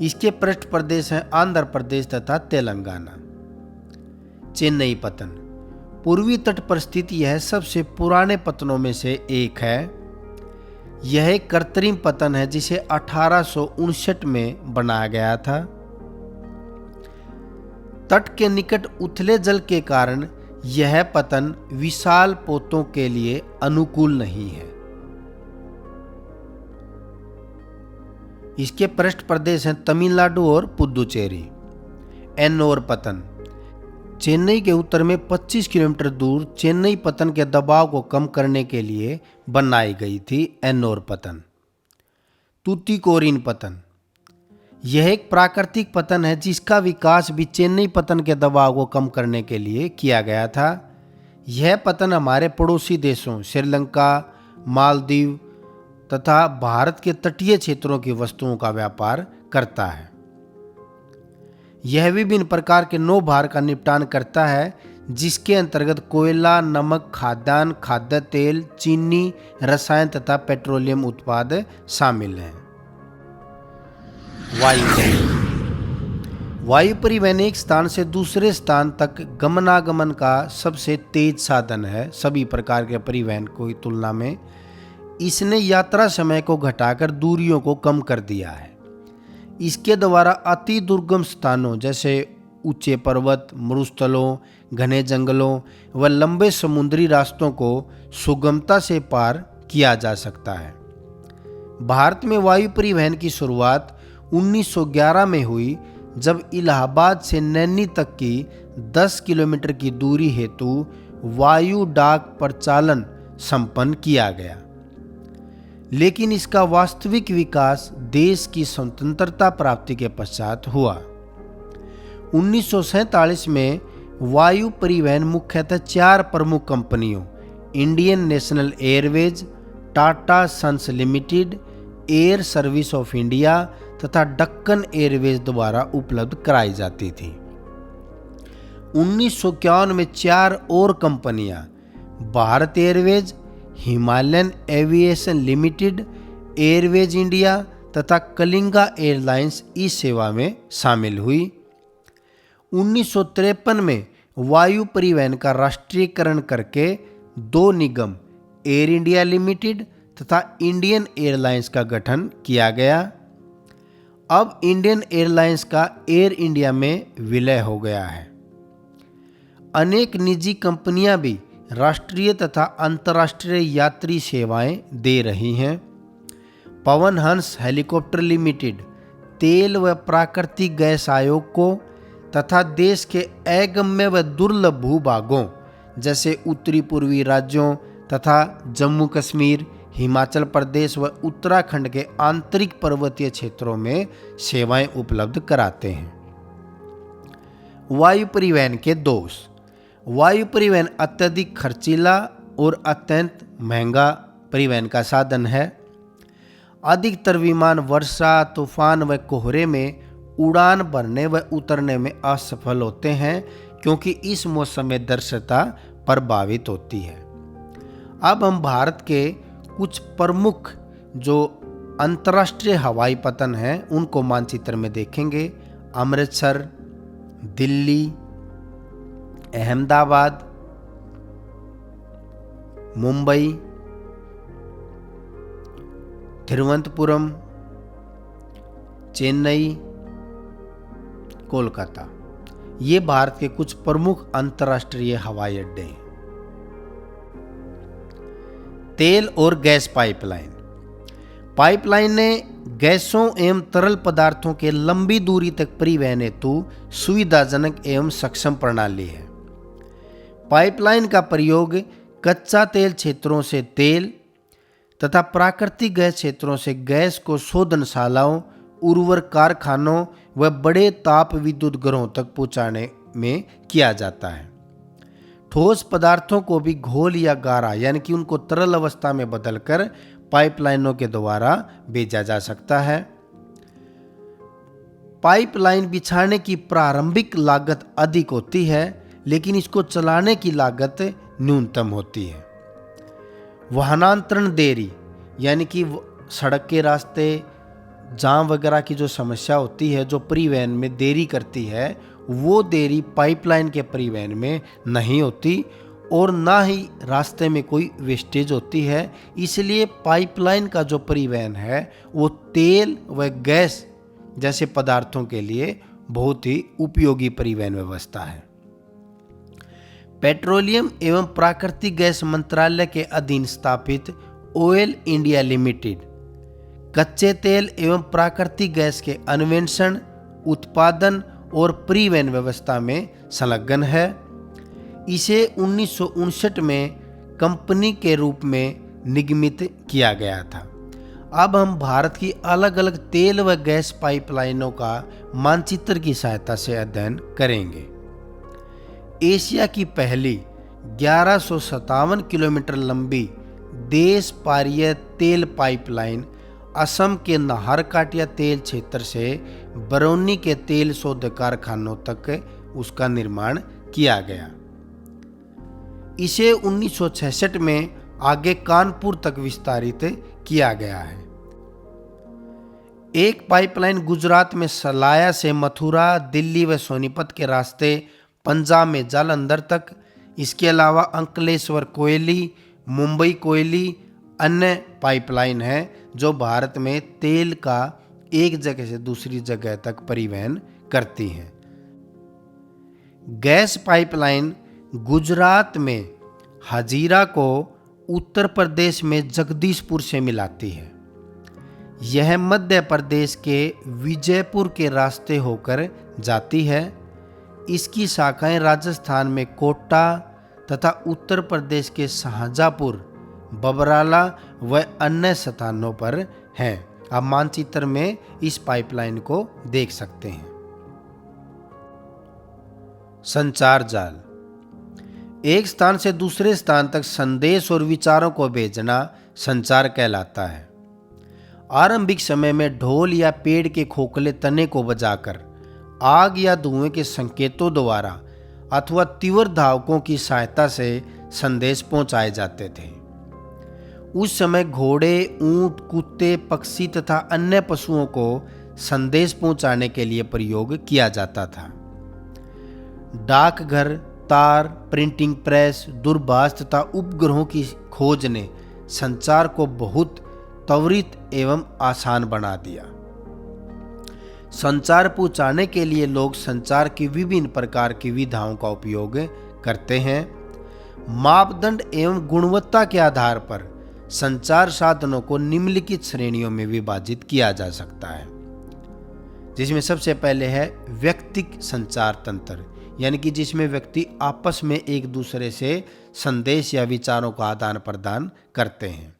[SPEAKER 1] इसके पृष्ठ प्रदेश हैं आंध्र प्रदेश तथा तेलंगाना। चेन्नई पतन, पूर्वी तट पर स्थित यह सबसे पुराने पतनों में से एक है। यह एक कृत्रिम पतन है, जिसे 1859 में बनाया गया था। तट के निकट उथले जल के कारण यह पतन विशाल पोतों के लिए अनुकूल नहीं है। इसके पृष्ठ प्रदेश हैं तमिलनाडु और पुदुचेरी। एन्नोर पतन, चेन्नई के उत्तर में 25 किलोमीटर दूर चेन्नई पतन के दबाव को कम करने के लिए बनाई गई थी एन्नोर पतन। तूतीकोरिन पतन, यह एक प्राकृतिक पतन है, जिसका विकास भी चेन्नई पतन के दबाव को कम करने के लिए किया गया था। यह पतन हमारे पड़ोसी देशों श्रीलंका, मालदीव तथा भारत के तटीय क्षेत्रों की वस्तुओं का व्यापार करता है। यह विभिन्न प्रकार के नौ भार का निपटान करता है, जिसके अंतर्गत कोयला, नमक, खाद्यान्न, खाद्य तेल, चीनी, रसायन तथा पेट्रोलियम उत्पाद शामिल हैं। वायु परिवहन एक स्थान से दूसरे स्थान तक गमनागमन का सबसे तेज साधन है। सभी प्रकार के परिवहन की तुलना में इसने यात्रा समय को घटाकर दूरियों को कम कर दिया है। इसके द्वारा अति दुर्गम स्थानों जैसे ऊंचे पर्वत, मरुस्थलों, घने जंगलों व लंबे समुद्री रास्तों को सुगमता से पार किया जा सकता है। भारत में वायु परिवहन की शुरुआत 1911 में हुई, जब इलाहाबाद से नैनी तक की 10 किलोमीटर की दूरी हेतु वायु डाक परिचालन संपन्न किया गया। लेकिन इसका वास्तविक विकास देश की स्वतंत्रता प्राप्ति के पश्चात हुआ। 1947 में वायु परिवहन मुख्यतः 4 प्रमुख कंपनियों Indian National Airways, Tata Sons Limited, Air Service of India तथा दक्कन एयरवेज द्वारा उपलब्ध कराई जाती थी। 1951 में 4 और कंपनियां Bharat Airways, Himalayan aviation limited, Airways India तथा कलिंगा एयरलाइंस इस सेवा में शामिल हुई। 1953 में वायु परिवहन का राष्ट्रीयकरण करके 2 निगम एयर इंडिया लिमिटेड तथा इंडियन एयरलाइंस का गठन किया गया। अब इंडियन एयरलाइंस का एयर इंडिया में विलय हो गया है। अनेक निजी कंपनियां भी राष्ट्रीय तथा अंतर्राष्ट्रीय यात्री सेवाएं दे रही हैं। पवन हंस हेलीकॉप्टर लिमिटेड तेल व प्राकृतिक गैस आयोग को तथा देश के अगम्य व दुर्लभ भूभागों जैसे उत्तरी पूर्वी राज्यों तथा जम्मू कश्मीर, हिमाचल प्रदेश व उत्तराखंड के आंतरिक पर्वतीय क्षेत्रों में सेवाएं उपलब्ध कराते हैं। वायु परिवहन के दोष। वायु परिवहन अत्यधिक खर्चीला और अत्यंत महंगा परिवहन का साधन है। अधिकतर विमान वर्षा, तूफान व कोहरे में उड़ान भरने व उतरने में असफल होते हैं, क्योंकि इस मौसम में दृश्यता प्रभावित होती है। अब हम भारत के कुछ प्रमुख जो अंतर्राष्ट्रीय हवाई पतन हैं उनको मानचित्र में देखेंगे। अमृतसर, दिल्ली, अहमदाबाद, मुंबई, तिरुवनंतपुरम, चेन्नई, कोलकाता, ये भारत के कुछ प्रमुख अंतर्राष्ट्रीय हवाई अड्डे हैं। तेल और गैस पाइपलाइन। पाइपलाइन ने गैसों एवं तरल पदार्थों के लंबी दूरी तक परिवहन हेतु सुविधाजनक एवं सक्षम प्रणाली है। पाइपलाइन का प्रयोग कच्चा तेल क्षेत्रों से तेल तथा प्राकृतिक गैस क्षेत्रों से गैस को शोधनशालाओं, उर्वरक कारखानों व बड़े ताप विद्युत घरों तक पहुंचाने में किया जाता है। ठोस पदार्थों को भी घोल या गारा यानी कि उनको तरल अवस्था में बदलकर पाइपलाइनों के द्वारा भेजा जा सकता है। पाइपलाइन बिछाने की प्रारंभिक लागत अधिक होती है, लेकिन इसको चलाने की लागत न्यूनतम होती है। वाहनांतरण देरी यानी कि सड़क के रास्ते जाम वगैरह की जो समस्या होती है, जो परिवहन में देरी करती है, वो देरी पाइपलाइन के परिवहन में नहीं होती और ना ही रास्ते में कोई वेस्टेज होती है। इसलिए पाइपलाइन का जो परिवहन है वो तेल व गैस जैसे पदार्थों के लिए बहुत ही उपयोगी परिवहन व्यवस्था है। पेट्रोलियम एवं प्राकृतिक गैस मंत्रालय के अधीन स्थापित ऑयल इंडिया लिमिटेड कच्चे तेल एवं प्राकृतिक गैस के अन्वेषण, उत्पादन और परिवहन व्यवस्था में संलग्न है। इसे 1959 में कंपनी के रूप में निगमित किया गया था। अब हम भारत की अलग अलग तेल व गैस पाइपलाइनों का मानचित्र की सहायता से अध्ययन करेंगे। एशिया की पहली 1157 किलोमीटर लंबी देश पारीय तेल पाइपलाइन असम के नाहरकटिया तेल क्षेत्र से बरौनी के तेल शोध कारखानों तक उसका निर्माण किया गया। इसे 1966 में आगे कानपुर तक विस्तारित किया गया है। एक पाइपलाइन गुजरात में सलाया से मथुरा, दिल्ली व सोनीपत के रास्ते पंजाब में जालंधर तक, इसके अलावा अंकलेश्वर कोयली, मुंबई कोयली अन्य पाइपलाइन है जो भारत में तेल का एक जगह से दूसरी जगह तक परिवहन करती हैं। गैस पाइपलाइन गुजरात में हजीरा को उत्तर प्रदेश में जगदीशपुर से मिलाती है। यह मध्य प्रदेश के विजयपुर के रास्ते होकर जाती है। इसकी शाखाएं राजस्थान में कोटा तथा उत्तर प्रदेश के शाहजहाँपुर, बबराला व अन्य स्थानों पर हैं। आप मानचित्र में इस पाइपलाइन को देख सकते हैं। संचार जाल एक स्थान से दूसरे स्थान तक संदेश और विचारों को भेजना संचार कहलाता है। आरंभिक समय में ढोल या पेड़ के खोखले तने को बजाकर आग या धुएं के संकेतों द्वारा अथवा तीव्र धावकों की सहायता से संदेश पहुंचाए जाते थे। उस समय घोड़े, ऊंट, कुत्ते, पक्षी तथा अन्य पशुओं को संदेश पहुंचाने के लिए प्रयोग किया जाता था। डाकघर, तार, प्रिंटिंग प्रेस, दूरभाष तथा उपग्रहों की खोज ने संचार को बहुत त्वरित एवं आसान बना दिया। संचार पहुंचाने के लिए लोग संचार की विभिन्न प्रकार की विधाओं का उपयोग करते हैं। मापदंड एवं गुणवत्ता के आधार पर संचार साधनों को निम्नलिखित श्रेणियों में विभाजित किया जा सकता है, जिसमें सबसे पहले है व्यक्तिक संचार तंत्र, यानी कि जिसमें व्यक्ति आपस में एक दूसरे से संदेश या विचारों का आदान प्रदान करते हैं,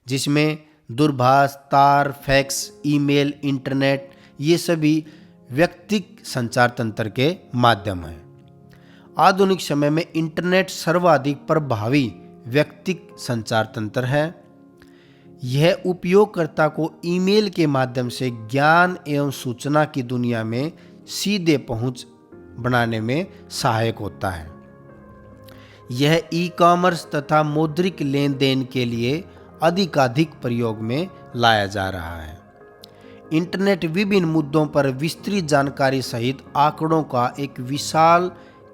[SPEAKER 1] जिसमें दूरभाष, तार, फैक्स, ईमेल, इंटरनेट ये सभी व्यक्तिक संचार तंत्र के माध्यम हैं। आधुनिक समय में इंटरनेट सर्वाधिक प्रभावी व्यक्तिक संचार तंत्र है। यह उपयोगकर्ता को ईमेल के माध्यम से ज्ञान एवं सूचना की दुनिया में सीधे पहुंच बनाने में सहायक होता है। यह ई-कॉमर्स तथा मौद्रिक लेन देन के लिए अधिकाधिक प्रयोग में लाया जा रहा है। इंटरनेट विभिन्न मुद्दों पर विस्तृत जानकारी सहित आंकड़ों का एक विशाल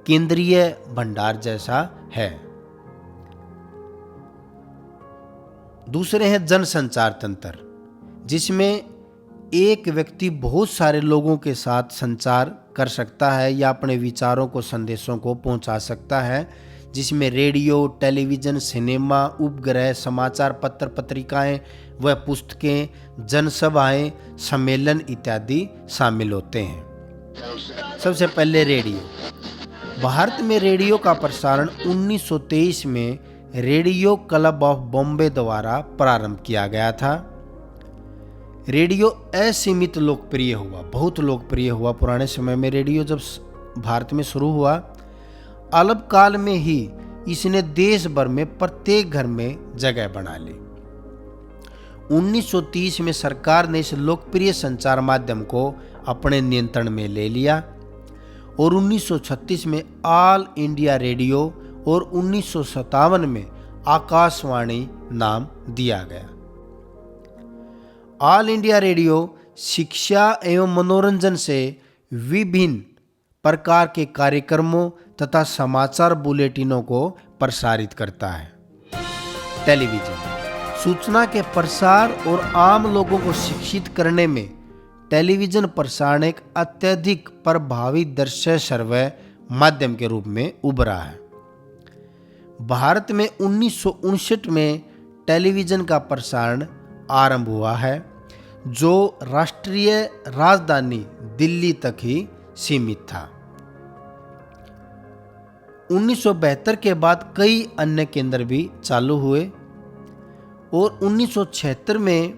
[SPEAKER 1] केंद्रीय भंडार जैसा है। दूसरे हैं जनसंचार तंत्र, जिसमें एक व्यक्ति बहुत सारे लोगों के साथ संचार कर सकता है या अपने विचारों को, संदेशों को पहुंचा सकता है, जिसमें रेडियो, टेलीविज़न, सिनेमा, उपग्रह, समाचार पत्र, पत्रिकाएं व पुस्तकें, जनसभाएं, सम्मेलन इत्यादि शामिल होते हैं। सबसे पहले रेडियो। भारत में रेडियो का प्रसारण 1923 में रेडियो क्लब ऑफ बॉम्बे द्वारा प्रारंभ किया गया था। रेडियो असीमित लोकप्रिय हुआ, बहुत लोकप्रिय हुआ। पुराने समय में रेडियो जब भारत में शुरू हुआ, अल्पकाल में ही इसने देश भर में प्रत्येक घर में जगह बना ली। 1930 में सरकार ने इस लोकप्रिय संचार माध्यम को अपने नियंत्रण में ले लिया और 1936 में ऑल इंडिया रेडियो और 1957 में आकाशवाणी नाम दिया गया। ऑल इंडिया रेडियो शिक्षा एवं मनोरंजन से विभिन्न प्रकार के कार्यक्रमों तथा समाचार बुलेटिनों को प्रसारित करता है। टेलीविज़न सूचना के प्रसार और आम लोगों को शिक्षित करने में टेलीविज़न प्रसारण एक अत्यधिक प्रभावी दृश्य श्रव्य माध्यम के रूप में उभरा है। भारत में 1959 में टेलीविज़न का प्रसारण आरंभ हुआ है, जो राष्ट्रीय राजधानी दिल्ली तक ही सीमित था। 1972 के बाद कई अन्य केंद्र भी चालू हुए और 1976 में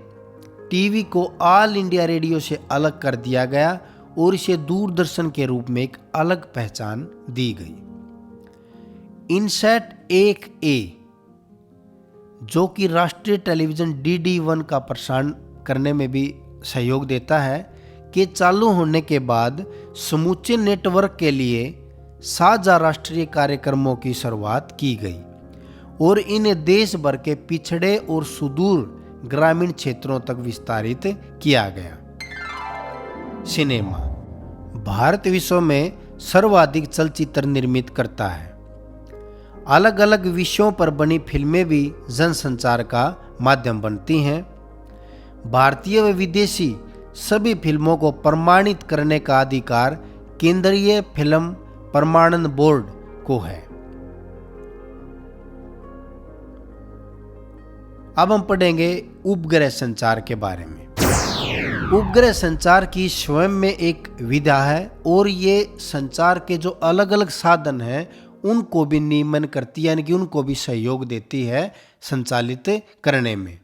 [SPEAKER 1] टीवी को ऑल इंडिया रेडियो से अलग कर दिया गया और इसे दूरदर्शन के रूप में एक अलग पहचान दी गई। इनसैट 1A जो कि राष्ट्रीय टेलीविजन DD1 का प्रसारण करने में भी सहयोग देता है के चालू होने के बाद समूचे नेटवर्क के लिए साझा राष्ट्रीय कार्यक्रमों की शुरुआत की गई और इन्हें देश भर के पिछड़े और सुदूर ग्रामीण क्षेत्रों तक विस्तारित किया गया। सिनेमा भारत विश्व में सर्वाधिक चलचित्र निर्मित करता है। अलग अलग विषयों पर बनी फिल्में भी जनसंचार का माध्यम बनती हैं। भारतीय व विदेशी सभी फिल्मों को प्रमाणित करने का अधिकार केंद्रीय फिल्म प्रमाणन बोर्ड को है। अब हम पढ़ेंगे उपग्रह संचार के बारे में। उपग्रह संचार की स्वयं में एक विधा है और ये संचार के जो अलग अलग साधन हैं उनको भी नियमन करती है, यानी कि उनको भी सहयोग देती है संचालित करने में।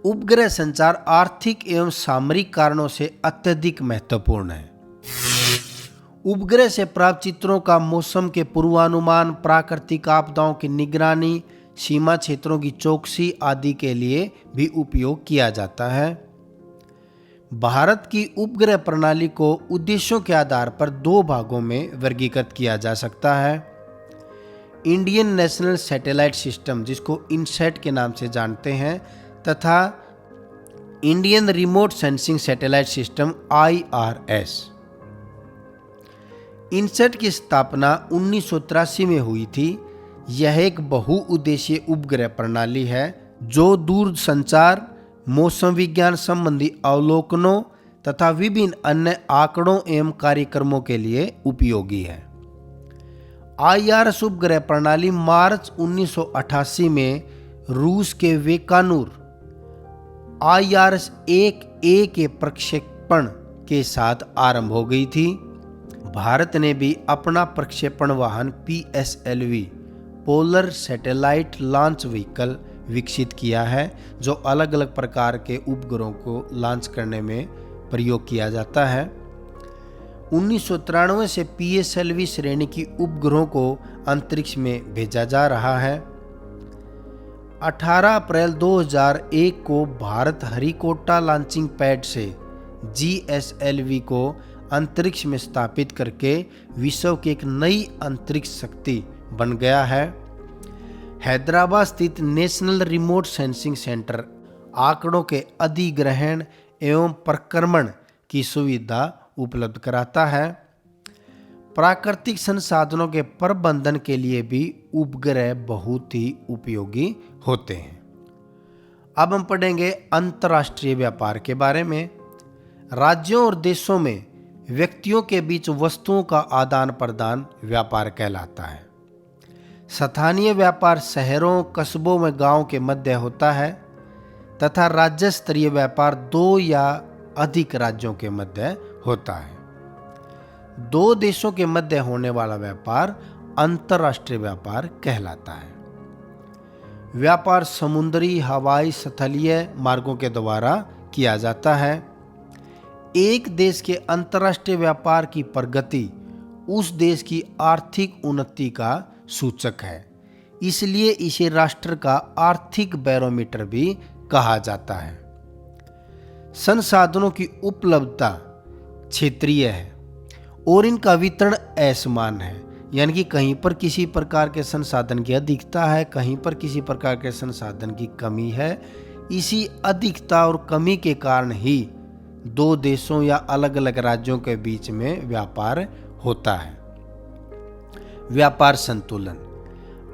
[SPEAKER 1] उपग्रह संचार आर्थिक एवं सामरिक कारणों से अत्यधिक महत्वपूर्ण है। उपग्रह से प्राप्त चित्रों का मौसम के पूर्वानुमान, प्राकृतिक आपदाओं की निगरानी, सीमा क्षेत्रों की चौकसी आदि के लिए भी उपयोग किया जाता है। भारत की उपग्रह प्रणाली को उद्देश्यों के आधार पर दो भागों में वर्गीकृत किया जा सकता है। इंडियन नेशनल सैटेलाइट सिस्टम, जिसको इनसैट के नाम से जानते हैं, तथा Indian remote sensing satellite system IRS। INSAT की स्थापना 1983 में हुई थी। यह एक बहुउद्देशीय उपग्रह प्रणाली है जो दूर संचार, मौसम विज्ञान संबंधी अवलोकनों तथा विभिन्न अन्य आंकड़ों एवं कार्यक्रमों के लिए उपयोगी है। IRS उपग्रह प्रणाली मार्च 1988 में रूस के वेकानूर IRS-1A के प्रक्षेपण के साथ आरंभ हो गई थी। भारत ने भी अपना प्रक्षेपण वाहन PSLV polar satellite launch vehicle विकसित किया है जो अलग अलग प्रकार के उपग्रहों को लॉन्च करने में प्रयोग किया जाता है। 1993 से PSLV श्रेणी की उपग्रहों को अंतरिक्ष में भेजा जा रहा है। 18 अप्रैल 2001 को भारत हरिकोटा लॉन्चिंग पैड से GSLV को अंतरिक्ष में स्थापित करके विश्व की एक नई अंतरिक्ष शक्ति बन गया है। हैदराबाद स्थित नेशनल रिमोट सेंसिंग सेंटर आंकड़ों के अधिग्रहण एवं प्रक्रमण की सुविधा उपलब्ध कराता है। प्राकृतिक संसाधनों के प्रबंधन के लिए भी उपग्रह बहुत ही उपयोगी होते हैं। अब हम पढ़ेंगे अंतर्राष्ट्रीय व्यापार के बारे में। राज्यों और देशों में व्यक्तियों के बीच वस्तुओं का आदान प्रदान व्यापार कहलाता है। स्थानीय व्यापार शहरों, कस्बों में गांवों के मध्य होता है तथा राज्य स्तरीय व्यापार 2 या अधिक राज्यों के मध्य होता है। 2 देशों के मध्य होने वाला व्यापार अंतर्राष्ट्रीय व्यापार कहलाता है। व्यापार समुद्री, हवाई, स्थलीय मार्गों के द्वारा किया जाता है। एक देश के अंतर्राष्ट्रीय व्यापार की प्रगति उस देश की आर्थिक उन्नति का सूचक है, इसलिए इसे राष्ट्र का आर्थिक बैरोमीटर भी कहा जाता है। संसाधनों की उपलब्धता क्षेत्रीय है और इनका वितरण असमान है, यानी कि कहीं पर किसी प्रकार के संसाधन की अधिकता है, कहीं पर किसी प्रकार के संसाधन की कमी है। इसी अधिकता और कमी के कारण ही 2 देशों या अलग अलग राज्यों के बीच में व्यापार होता है। व्यापार संतुलन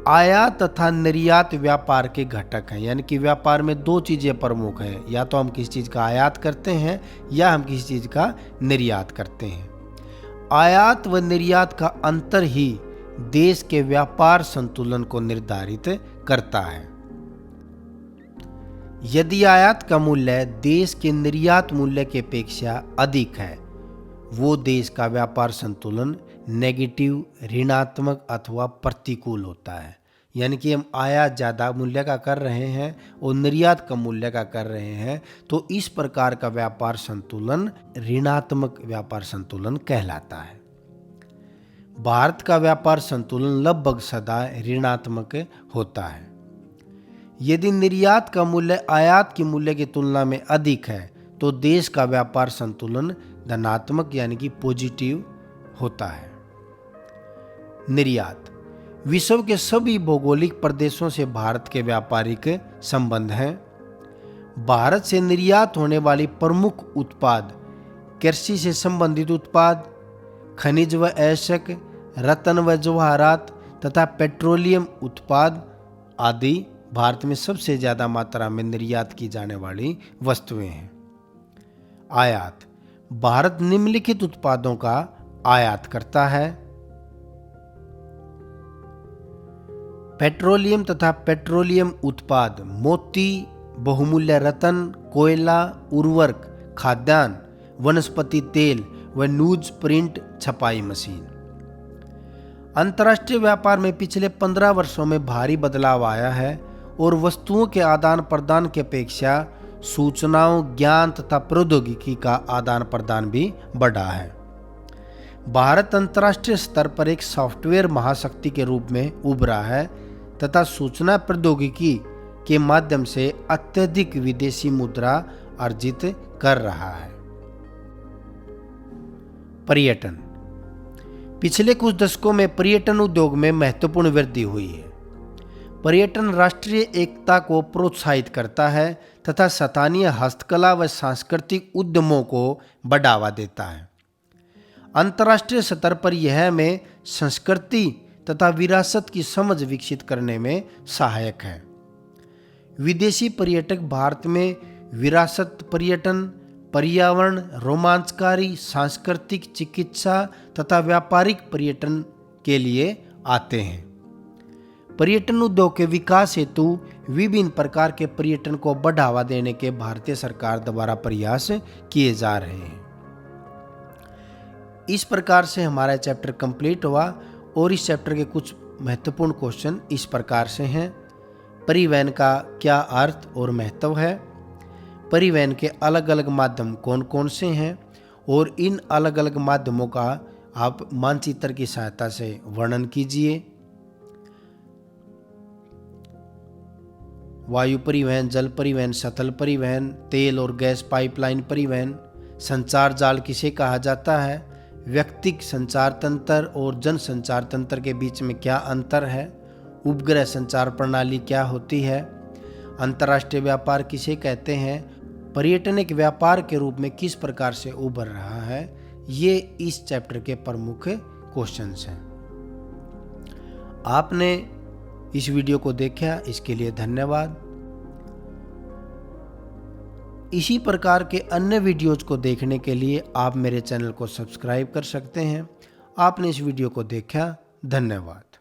[SPEAKER 1] आयात तथा निर्यात व्यापार के घटक हैं, यानी कि व्यापार में 2 चीजें प्रमुख हैं, या तो हम किसी चीज का आयात करते हैं या हम किसी चीज का निर्यात करते हैं। आयात व निर्यात का अंतर ही देश के व्यापार संतुलन को निर्धारित करता है। यदि आयात का मूल्य देश के निर्यात मूल्य की अपेक्षा अधिक है, वो देश का व्यापार संतुलन नेगेटिव, ऋणात्मक अथवा प्रतिकूल होता है। यानी कि हम आयात ज़्यादा मूल्य का कर रहे हैं और निर्यात कम मूल्य का कर रहे हैं, तो इस प्रकार का व्यापार संतुलन ऋणात्मक व्यापार संतुलन कहलाता है। भारत का व्यापार संतुलन लगभग सदा ऋणात्मक होता है। यदि निर्यात का मूल्य आयात की मूल्य की तुलना में अधिक है तो देश का व्यापार संतुलन धनात्मक यानी कि पॉजिटिव होता है। निर्यात विश्व के सभी भौगोलिक प्रदेशों से भारत के व्यापारिक संबंध हैं। भारत से निर्यात होने वाली प्रमुख उत्पाद कृषि से संबंधित उत्पाद, खनिज व आवश्यक, रत्न व जवाहरात तथा पेट्रोलियम उत्पाद आदि भारत में सबसे ज्यादा मात्रा में निर्यात की जाने वाली वस्तुएं हैं। आयात भारत निम्नलिखित उत्पादों का आयात करता है। पेट्रोलियम तथा पेट्रोलियम उत्पाद, मोती, बहुमूल्य रत्न, कोयला, उर्वरक, खाद्यान्न, वनस्पति तेल व न्यूज प्रिंट छपाई मशीन। अंतर्राष्ट्रीय व्यापार में पिछले 15 वर्षों में भारी बदलाव आया है और वस्तुओं के आदान प्रदान की अपेक्षा सूचनाओं, ज्ञान तथा प्रौद्योगिकी का आदान प्रदान भी बढ़ा है। भारत अंतर्राष्ट्रीय स्तर पर एक सॉफ्टवेयर महाशक्ति के रूप में उभरा है तथा सूचना प्रौद्योगिकी के माध्यम से अत्यधिक विदेशी मुद्रा अर्जित कर रहा है। पर्यटन पिछले कुछ दशकों में पर्यटन उद्योग में महत्वपूर्ण वृद्धि हुई है। पर्यटन राष्ट्रीय एकता को प्रोत्साहित करता है तथा स्थानीय हस्तकला व सांस्कृतिक उद्यमों को बढ़ावा देता है। अंतर्राष्ट्रीय स्तर पर यह हमें संस्कृति तथा विरासत की समझ विकसित करने में सहायक है। विदेशी पर्यटक भारत में विरासत पर्यटन, पर्यावरण, रोमांचकारी, सांस्कृतिक, चिकित्सा तथा व्यापारिक पर्यटन के लिए आते हैं। पर्यटन उद्योग के विकास हेतु विभिन्न प्रकार के पर्यटन को बढ़ावा देने के भारतीय सरकार द्वारा प्रयास किए जा रहे हैं। इस प्रकार से हमारा चैप्टर कंप्लीट हुआ और इस चैप्टर के कुछ महत्वपूर्ण क्वेश्चन इस प्रकार से हैं। परिवहन का क्या अर्थ और महत्व है, परिवहन के अलग अलग माध्यम कौन कौन से हैं और इन अलग अलग माध्यमों का आप मानचित्र की सहायता से वर्णन कीजिए। वायु परिवहन, जल परिवहन, सतल परिवहन, तेल और गैस पाइपलाइन परिवहन, संचार जाल किसे कहा जाता है, व्यक्तिगत संचार तंत्र और जन संचार तंत्र के बीच में क्या अंतर है, उपग्रह संचार प्रणाली क्या होती है, अंतर्राष्ट्रीय व्यापार किसे कहते हैं, पर्यटन एक व्यापार के रूप में किस प्रकार से उभर रहा है, ये इस चैप्टर के प्रमुख क्वेश्चंस हैं। आपने इस वीडियो को देखा, इसके लिए धन्यवाद। इसी प्रकार के अन्य वीडियोज को देखने के लिए आप मेरे चैनल को सब्सक्राइब कर सकते हैं। आपने इस वीडियो को देखा, धन्यवाद।